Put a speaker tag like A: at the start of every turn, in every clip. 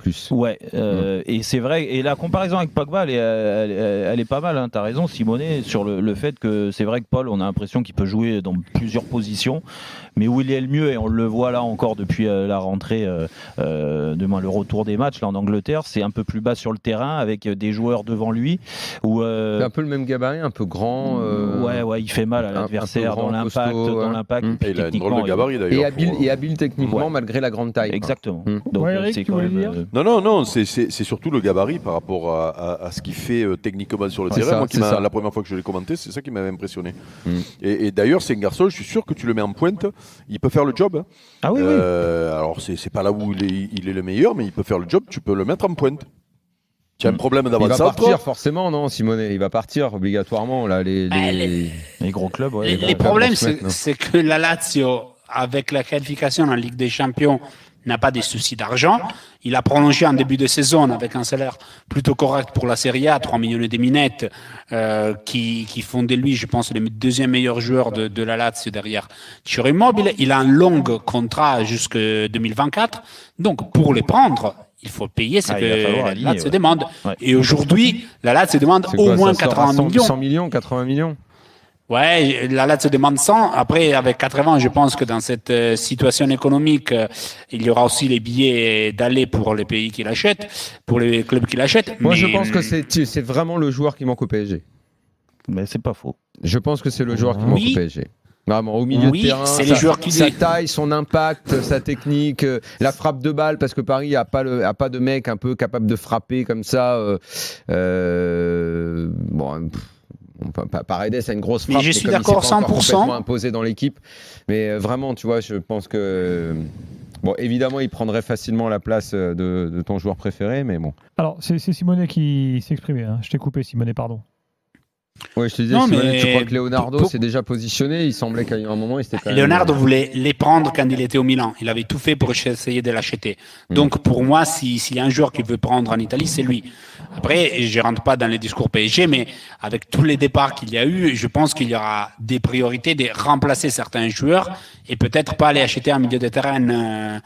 A: plus.
B: Ouais, et c'est vrai, et la comparaison avec Pogba, elle est pas mal, hein. T'as raison, Simonet, sur le fait que c'est vrai que Paul, on a l'impression qu'il peut jouer dans plusieurs positions, mais où il est le mieux, et on le voit là encore depuis la rentrée, le retour des matchs là en Angleterre, c'est un peu plus bas sur le terrain avec des joueurs devant lui. C'est
A: un peu le même gabarit, un peu grand.
B: Ouais, il fait mal à l'adversaire dans l'impact.
C: Il a une drôle de gabarit d'ailleurs.
A: Et habile techniquement malgré la grande taille.
B: Exactement.
D: Donc, Eric, tu voulais dire
C: Non, c'est surtout le gabarit par rapport à ce qu'il fait techniquement sur le terrain. La première fois que je l'ai commenté, c'est ça qui m'avait impressionné. Et d'ailleurs, c'est un garçon, je suis sûr que tu le mets en pointe, il peut faire le job. Hein.
B: Ah oui, oui.
C: Alors, c'est pas là où il est le meilleur, mais il peut faire le job, tu peux le mettre en pointe. Tu as un problème d'avant-centre.
A: Il va partir forcément, non, Simonet? Il va partir obligatoirement. Là, les
B: gros clubs.
E: Ouais, les problèmes, c'est que la Lazio, avec la qualification en Ligue des Champions, n'a pas des soucis d'argent. Il a prolongé en début de saison avec un salaire plutôt correct pour la Serie A, 3 millions et demi net, qui font de lui, je pense, le deuxième meilleur joueur de la Lazio derrière Ciro Immobile. Il a un long contrat jusqu'en 2024. Donc, pour les prendre, il faut payer ce que la Lazio demande. Ouais. Et aujourd'hui, la Lazio demande au moins 80 millions.
A: 100 millions, 80 millions.
E: Ouais, la Lazio demande 100. Après, avec 80, je pense que dans cette situation économique, il y aura aussi les billets d'aller pour les pays qui l'achètent, pour les clubs qui l'achètent.
A: Moi, je pense que c'est vraiment le joueur qui manque au PSG.
B: Mais c'est pas faux.
A: Je pense que c'est le joueur qui manque au PSG. Vraiment, au milieu de terrain,
E: c'est les joueurs qui
A: sa taille, son impact, sa technique, la frappe de balle, parce que Paris a pas de mec un peu capable de frapper comme ça. Paredes a une grosse frappe,
E: mais je suis d'accord 100%.
A: Complètement imposé dans l'équipe. Mais vraiment, tu vois, je pense que évidemment, il prendrait facilement la place de ton joueur préféré, mais bon.
D: Alors, c'est Simonet qui s'exprimait. Hein. Je t'ai coupé, Simonet, pardon.
A: Oui, je te disais, Simonet, tu crois que Leonardo s'est déjà positionné? Il semblait qu'à un moment, il s'était quand même...
E: Leonardo voulait les prendre quand il était au Milan. Il avait tout fait pour essayer de l'acheter. Donc, pour moi, s'il y a un joueur qui veut prendre en Italie, c'est lui. Après, je ne rentre pas dans les discours PSG, mais avec tous les départs qu'il y a eu, je pense qu'il y aura des priorités de remplacer certains joueurs et peut-être pas aller acheter un milieu de terrain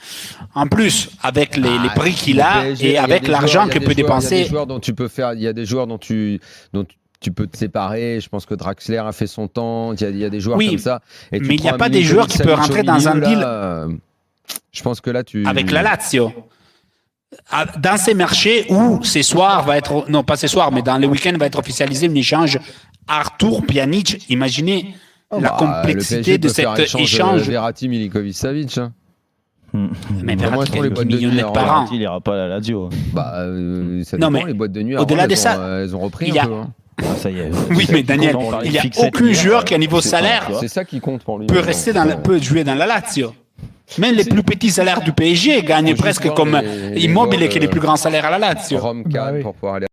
E: en plus, avec les prix qu'il a PSG, et avec l'argent que peut dépenser.
A: Il y a des joueurs dont tu peux faire, il y a des joueurs dont tu peux te séparer. Je pense que Draxler a fait son temps. Il y a des joueurs comme ça.
E: Et mais il n'y a pas des joueurs qui peuvent rentrer dans un deal.
A: Je pense que là,
E: avec la Lazio. Dans ces marchés où ce soir va être, non pas ce soir, mais dans les week-ends va être officialisé un échange Arthur Pjanic. Imaginez la complexité de cet échange.
A: Verratti, Milinkovic, Savic.
E: Mais Verratti, les boîtes de nuit par an.
B: Il n'ira pas à la Lazio.
A: Ça dépend, les boîtes de nuit.
E: Au-delà de ça,
A: elles ont repris un peu.
B: Ça y est.
E: Oui, mais Daniel, il n'y a aucun joueur qui, à niveau salaire,
A: c'est ça qui compte pour lui.
E: Peut jouer dans la Lazio. Même les plus petits salaires du PSG gagnent presque comme Immobile qui est les plus grands salaires à la Lazio.
A: Rome pour pouvoir aller